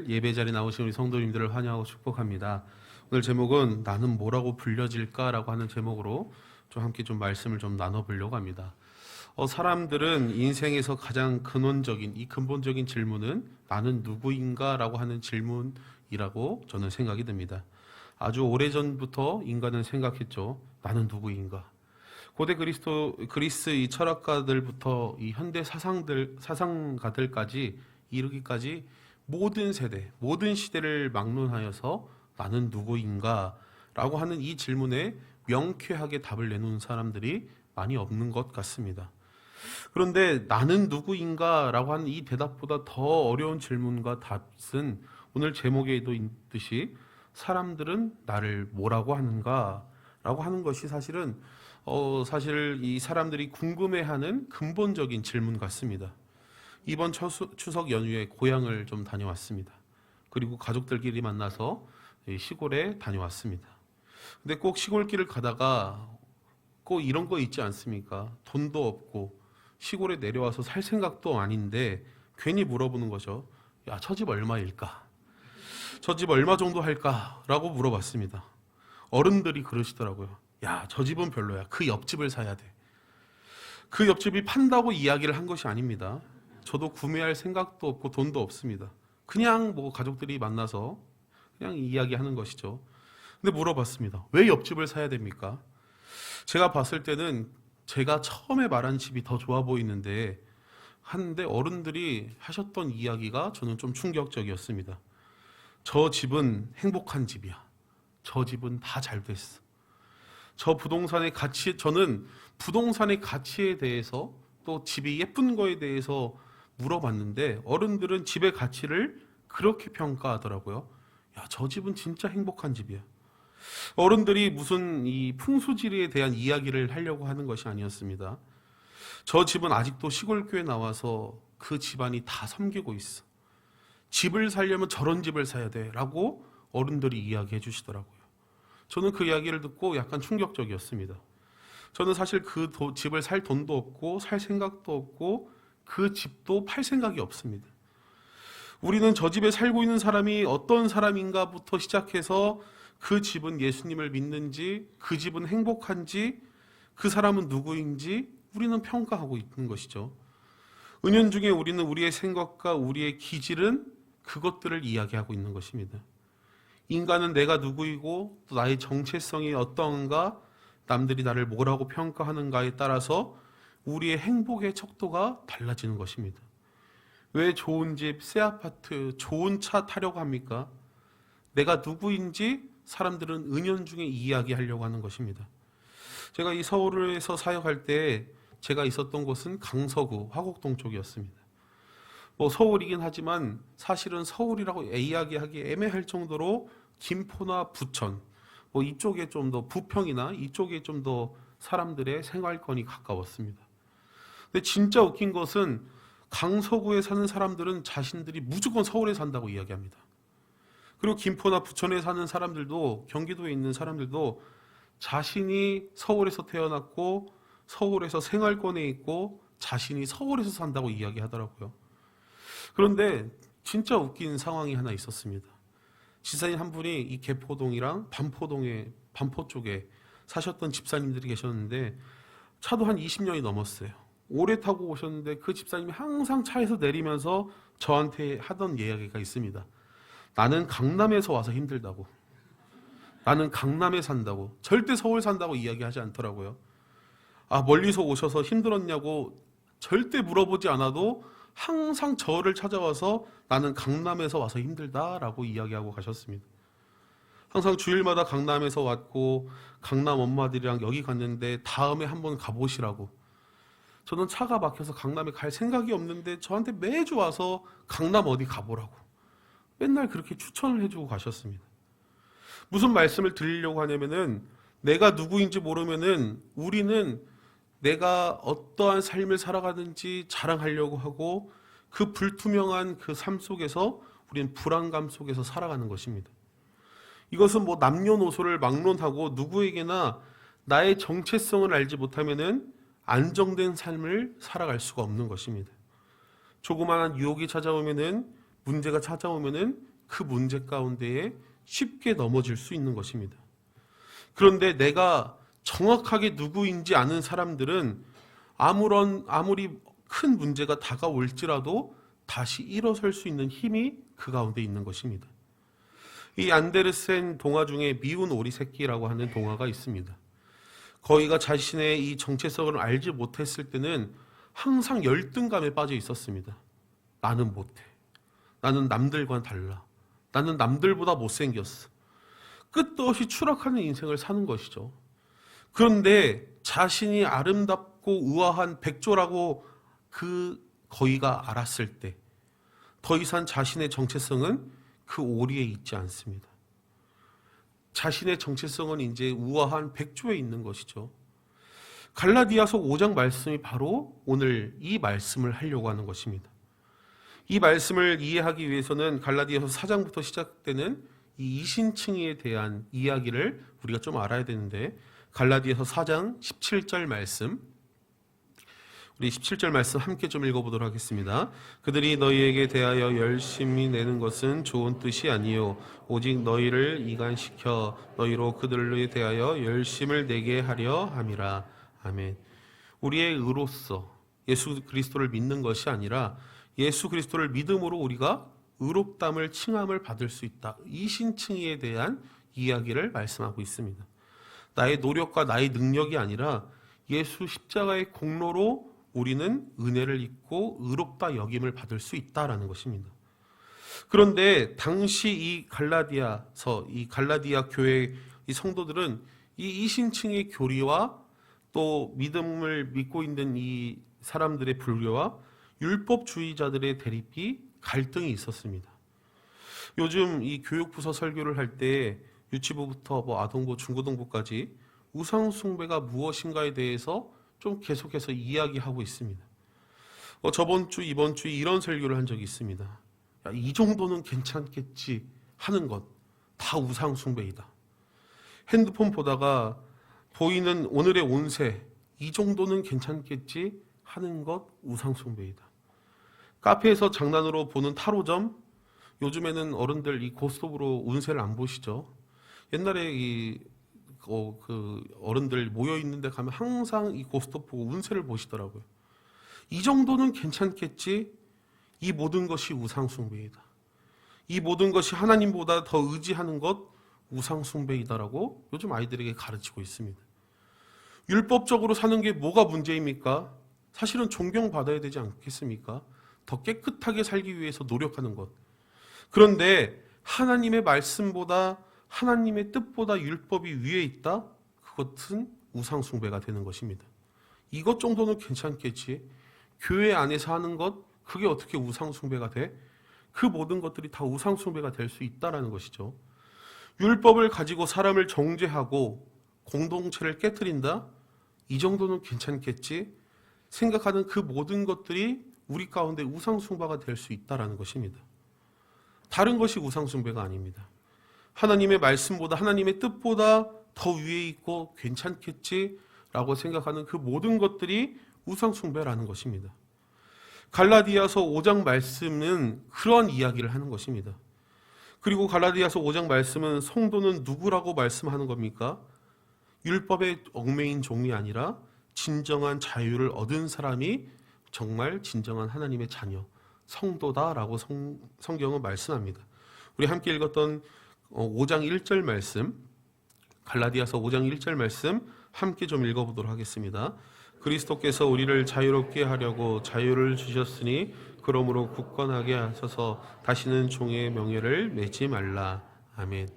예배 자리에 나오신 우리 성도님들을 환영하고 축복합니다. 오늘 제목은 나는 뭐라고 불려질까라고 하는 제목으로 좀 함께 좀 말씀을 좀 나눠보려고 합니다. 사람들은 인생에서 가장 근본적인 질문은 나는 누구인가라고 하는 질문이라고 저는 생각이 듭니다. 아주 오래전부터 인간은 생각했죠. 나는 누구인가? 고대 그리스 이 철학가들부터 이 현대 사상가들까지 이르기까지 모든 세대, 모든 시대를 막론하여서 나는 누구인가? 라고 하는 이 질문에 명쾌하게 답을 내놓은 사람들이 많이 없는 것 같습니다. 그런데 나는 누구인가? 라고 하는 이 대답보다 더 어려운 질문과 답은 오늘 제목에도 있듯이 사람들은 나를 뭐라고 하는가? 라고 하는 것이 사실 이 사람들이 궁금해하는 근본적인 질문 같습니다. 이번 추석 연휴에 고향을 좀 다녀왔습니다. 그리고 가족들끼리 만나서 시골에 다녀왔습니다. 근데 꼭 시골길을 가다가 꼭 이런 거 있지 않습니까? 돈도 없고 시골에 내려와서 살 생각도 아닌데 괜히 물어보는 거죠. 야, 저 집 얼마일까? 저 집 얼마 정도 할까? 라고 물어봤습니다. 어른들이 그러시더라고요. 야, 저 집은 별로야. 그 옆집을 사야 돼. 그 옆집이 판다고 이야기를 한 것이 아닙니다. 저도 구매할 생각도 없고 돈도 없습니다. 그냥 가족들이 만나서 그냥 이야기하는 것이죠. 근데 물어봤습니다. 왜 옆집을 사야 됩니까? 제가 봤을 때는 제가 처음에 말한 집이 더 좋아 보이는데 하는데 어른들이 하셨던 이야기가 저는 좀 충격적이었습니다. 저 집은 행복한 집이야. 저 집은 다 잘 됐어. 저는 부동산의 가치에 대해서 또 집이 예쁜 거에 대해서 물어봤는데 어른들은 집의 가치를 그렇게 평가하더라고요. 야, 저 집은 진짜 행복한 집이야. 어른들이 무슨 이 풍수지리에 대한 이야기를 하려고 하는 것이 아니었습니다. 저 집은 아직도 시골교회 나와서 그 집안이 다 섬기고 있어. 집을 살려면 저런 집을 사야 돼 라고 어른들이 이야기해 주시더라고요. 저는 그 이야기를 듣고 약간 충격적이었습니다. 저는 사실 그 집을 살 돈도 없고 살 생각도 없고 그 집도 팔 생각이 없습니다. 우리는 저 집에 살고 있는 사람이 어떤 사람인가부터 시작해서 그 집은 예수님을 믿는지, 그 집은 행복한지, 그 사람은 누구인지 우리는 평가하고 있는 것이죠. 은연중에 우리는 우리의 생각과 우리의 기질은 그것들을 이야기하고 있는 것입니다. 인간은 내가 누구이고 또 나의 정체성이 어떠한가, 남들이 나를 뭐라고 평가하는가에 따라서 우리의 행복의 척도가 달라지는 것입니다. 왜 좋은 집, 새 아파트, 좋은 차 타려고 합니까? 내가 누구인지 사람들은 은연중에 이야기하려고 하는 것입니다. 제가 이 서울에서 사역할 때 제가 있었던 곳은 강서구 화곡동 쪽이었습니다. 서울이긴 하지만 사실은 서울이라고 이야기하기 애매할 정도로 김포나 부천, 이쪽에 좀 더 부평이나 이쪽에 좀 더 사람들의 생활권이 가까웠습니다. 근데 진짜 웃긴 것은 강서구에 사는 사람들은 자신들이 무조건 서울에 산다고 이야기합니다. 그리고 김포나 부천에 사는 사람들도, 경기도에 있는 사람들도 자신이 서울에서 태어났고 서울에서 생활권에 있고 자신이 서울에서 산다고 이야기하더라고요. 그런데 진짜 웃긴 상황이 하나 있었습니다. 지사님 한 분이 이 개포동이랑 반포 쪽에 사셨던 집사님들이 계셨는데 차도 한 20년이 넘었어요. 오래 타고 오셨는데 그 집사님이 항상 차에서 내리면서 저한테 하던 이야기가 있습니다. 나는 강남에서 와서 힘들다고. 나는 강남에 산다고. 절대 서울 산다고 이야기하지 않더라고요. 멀리서 오셔서 힘들었냐고 절대 물어보지 않아도 항상 저를 찾아와서 나는 강남에서 와서 힘들다라고 이야기하고 가셨습니다. 항상 주일마다 강남에서 왔고 강남 엄마들이랑 여기 갔는데 다음에 한번 가보시라고. 저는 차가 막혀서 강남에 갈 생각이 없는데 저한테 매주 와서 강남 어디 가보라고 맨날 그렇게 추천을 해주고 가셨습니다. 무슨 말씀을 드리려고 하냐면은 내가 누구인지 모르면은 우리는 내가 어떠한 삶을 살아가는지 자랑하려고 하고 그 불투명한 그 삶 속에서 우리는 불안감 속에서 살아가는 것입니다. 이것은 남녀노소를 막론하고 누구에게나 나의 정체성을 알지 못하면은 안정된 삶을 살아갈 수가 없는 것입니다. 조그마한 유혹이 찾아오면은 문제가 찾아오면은 그 문제 가운데에 쉽게 넘어질 수 있는 것입니다. 그런데 내가 정확하게 누구인지 아는 사람들은 아무리 큰 문제가 다가올지라도 다시 일어설 수 있는 힘이 그 가운데 있는 것입니다. 이 안데르센 동화 중에 미운 오리 새끼라고 하는 동화가 있습니다. 거위가 자신의 이 정체성을 알지 못했을 때는 항상 열등감에 빠져 있었습니다. 나는 못해. 나는 남들과 달라. 나는 남들보다 못생겼어. 끝도 없이 추락하는 인생을 사는 것이죠. 그런데 자신이 아름답고 우아한 백조라고 그 거위가 알았을 때 더 이상 자신의 정체성은 그 오리에 있지 않습니다. 자신의 정체성은 이제 우아한 백조에 있는 것이죠. 갈라디아서 5장 말씀이 바로 오늘 이 말씀을 하려고 하는 것입니다. 이 말씀을 이해하기 위해서는 갈라디아서 4장부터 시작되는 이 이신칭의에 대한 이야기를 우리가 좀 알아야 되는데, 갈라디아서 4장 17절 말씀, 우리 17절 말씀 함께 좀 읽어보도록 하겠습니다. 그들이 너희에게 대하여 열심히 내는 것은 좋은 뜻이 아니요 오직 너희를 이간시켜 너희로 그들에 대하여 열심을 내게 하려 함이라. 아멘. 우리의 의로서 예수 그리스도를 믿는 것이 아니라 예수 그리스도를 믿음으로 우리가 의롭담을 칭함을 받을 수 있다. 이 신칭의에 대한 이야기를 말씀하고 있습니다. 나의 노력과 나의 능력이 아니라 예수 십자가의 공로로 우리는 은혜를 입고 의롭다 여김을 받을 수 있다라는 것입니다. 그런데 당시 이 갈라디아 교회 이 성도들은 이 이신칭의 교리와 또 믿음을 믿고 있는 이 사람들의 불교와 율법주의자들의 대립이 갈등이 있었습니다. 요즘 이 교육부서 설교를 할 때 유치부부터 아동부, 중고등부까지 우상숭배가 무엇인가에 대해서 좀 계속해서 이야기하고 있습니다. 저번 주, 이번 주에 이런 설교를 한 적이 있습니다. 야, 이 정도는 괜찮겠지 하는 것, 다 우상숭배이다. 핸드폰 보다가 보이는 오늘의 운세, 이 정도는 괜찮겠지 하는 것, 우상숭배이다. 카페에서 장난으로 보는 타로점, 요즘에는 어른들 이 고스톱으로 운세를 안 보시죠. 옛날에 그 어른들 모여 있는데 가면 항상 이 고스톱 보고 운세를 보시더라고요. 이 정도는 괜찮겠지. 이 모든 것이 우상숭배이다. 이 모든 것이 하나님보다 더 의지하는 것 우상숭배이다라고 요즘 아이들에게 가르치고 있습니다. 율법적으로 사는 게 뭐가 문제입니까? 사실은 존경받아야 되지 않겠습니까? 더 깨끗하게 살기 위해서 노력하는 것. 그런데 하나님의 말씀보다 하나님의 뜻보다 율법이 위에 있다? 그것은 우상숭배가 되는 것입니다. 이것 정도는 괜찮겠지. 교회 안에서 하는 것, 그게 어떻게 우상숭배가 돼? 그 모든 것들이 다 우상숭배가 될 수 있다는 것이죠. 율법을 가지고 사람을 정죄하고 공동체를 깨트린다? 이 정도는 괜찮겠지. 생각하는 그 모든 것들이 우리 가운데 우상숭배가 될 수 있다는 것입니다. 다른 것이 우상숭배가 아닙니다. 하나님의 말씀보다 하나님의 뜻보다 더 위에 있고 괜찮겠지라고 생각하는 그 모든 것들이 우상숭배라는 것입니다. 갈라디아서 5장 말씀은 그런 이야기를 하는 것입니다. 그리고 갈라디아서 5장 말씀은 성도는 누구라고 말씀하는 겁니까? 율법의 얽매인 종이 아니라 진정한 자유를 얻은 사람이 정말 진정한 하나님의 자녀, 성도다라고 성경은 말씀합니다. 우리 함께 읽었던 5장 1절 말씀, 갈라디아서 5장 1절 말씀 함께 좀 읽어보도록 하겠습니다. 그리스도께서 우리를 자유롭게 하려고 자유를 주셨으니 그러므로 굳건하게 하셔서 다시는 종의 명예를 매지 말라. 아멘.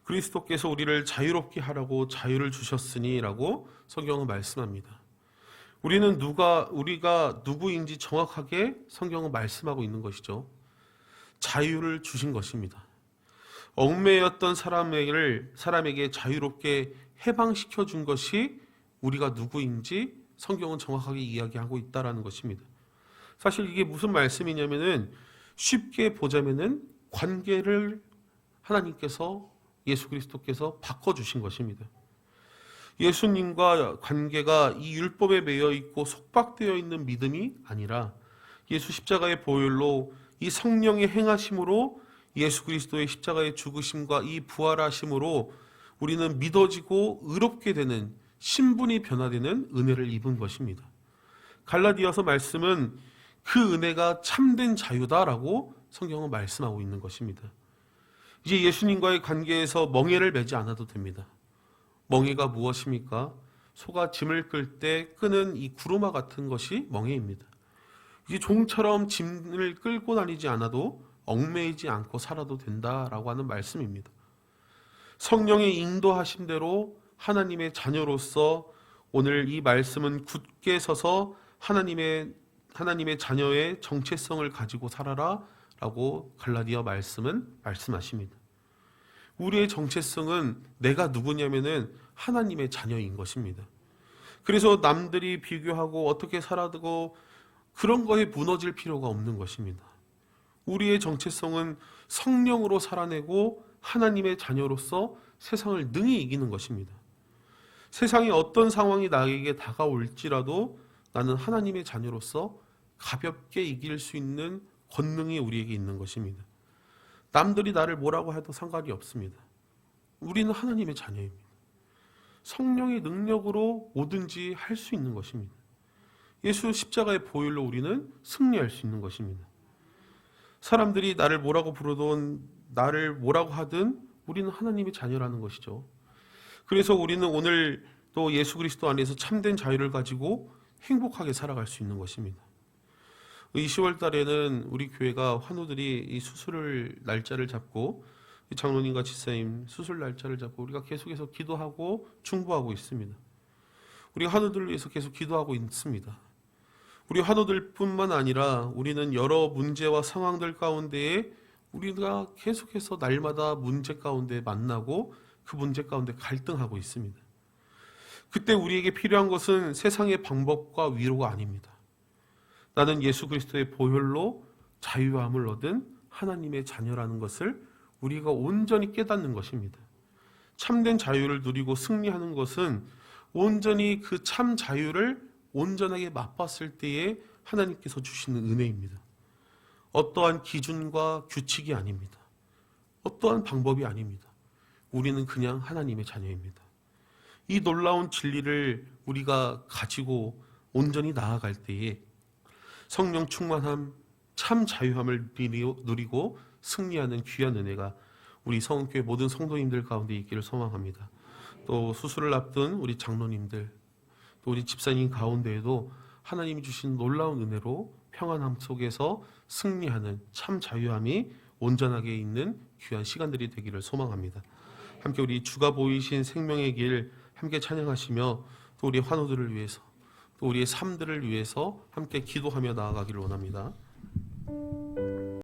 그리스도께서 우리를 자유롭게 하라고 자유를 주셨으니라고 성경은 말씀합니다. 우리가 누구인지 정확하게 성경은 말씀하고 있는 것이죠. 자유를 주신 것입니다. 얽매였던 사람에게 자유롭게 해방시켜 준 것이 우리가 누구인지 성경은 정확하게 이야기하고 있다는 것입니다. 사실 이게 무슨 말씀이냐면은 쉽게 보자면은 관계를 하나님께서 예수 그리스도께서 바꿔주신 것입니다. 예수님과 관계가 이 율법에 매여 있고 속박되어 있는 믿음이 아니라 예수 십자가의 보혈로 이 성령의 행하심으로 예수 그리스도의 십자가의 죽으심과 이 부활하심으로 우리는 믿어지고 의롭게 되는 신분이 변화되는 은혜를 입은 것입니다. 갈라디아서 말씀은 그 은혜가 참된 자유다라고 성경은 말씀하고 있는 것입니다. 이제 예수님과의 관계에서 멍에를 매지 않아도 됩니다. 멍에가 무엇입니까? 소가 짐을 끌 때 끄는 이 구루마 같은 것이 멍에입니다. 이제 종처럼 짐을 끌고 다니지 않아도 얽매이지 않고 살아도 된다라고 하는 말씀입니다. 성령의 인도하심대로 하나님의 자녀로서 오늘 이 말씀은 굳게 서서 하나님의 자녀의 정체성을 가지고 살아라 라고 갈라디아 말씀은 말씀하십니다. 우리의 정체성은 내가 누구냐면은 하나님의 자녀인 것입니다. 그래서 남들이 비교하고 어떻게 살아도 그런 거에 무너질 필요가 없는 것입니다. 우리의 정체성은 성령으로 살아내고 하나님의 자녀로서 세상을 능히 이기는 것입니다. 세상의 어떤 상황이 나에게 다가올지라도 나는 하나님의 자녀로서 가볍게 이길 수 있는 권능이 우리에게 있는 것입니다. 남들이 나를 뭐라고 해도 상관이 없습니다. 우리는 하나님의 자녀입니다. 성령의 능력으로 뭐든지 할 수 있는 것입니다. 예수 십자가의 보혈로 우리는 승리할 수 있는 것입니다. 사람들이 나를 뭐라고 부르든 나를 뭐라고 하든 우리는 하나님의 자녀라는 것이죠. 그래서 우리는 오늘 또 예수 그리스도 안에서 참된 자유를 가지고 행복하게 살아갈 수 있는 것입니다. 이 10월 달에는 우리 교회가 환우들이 이 수술 날짜를 잡고 장로님과 집사님 수술 날짜를 잡고 우리가 계속해서 기도하고 중보하고 있습니다. 우리 환우들을 위해서 계속 기도하고 있습니다. 우리 환우들뿐만 아니라 우리는 여러 문제와 상황들 가운데에 우리가 계속해서 날마다 문제 가운데 만나고 그 문제 가운데 갈등하고 있습니다. 그때 우리에게 필요한 것은 세상의 방법과 위로가 아닙니다. 나는 예수 그리스도의 보혈로 자유함을 얻은 하나님의 자녀라는 것을 우리가 온전히 깨닫는 것입니다. 참된 자유를 누리고 승리하는 것은 온전히 그 참 자유를 온전하게 맛봤을 때에 하나님께서 주시는 은혜입니다. 어떠한 기준과 규칙이 아닙니다. 어떠한 방법이 아닙니다. 우리는 그냥 하나님의 자녀입니다. 이 놀라운 진리를 우리가 가지고 온전히 나아갈 때에 성령 충만함, 참 자유함을 누리고 승리하는 귀한 은혜가 우리 성교회 모든 성도님들 가운데 있기를 소망합니다. 또 수술을 앞둔 우리 장로님들, 또 우리 집사님 가운데에도 하나님이 주신 놀라운 은혜로 평안함 속에서 승리하는 참 자유함이 온전하게 있는 귀한 시간들이 되기를 소망합니다. 함께 우리 주가 보이신 생명의 길 함께 찬양하시며 또 우리 환우들을 위해서 또 우리의 삶들을 위해서 함께 기도하며 나아가기를 원합니다.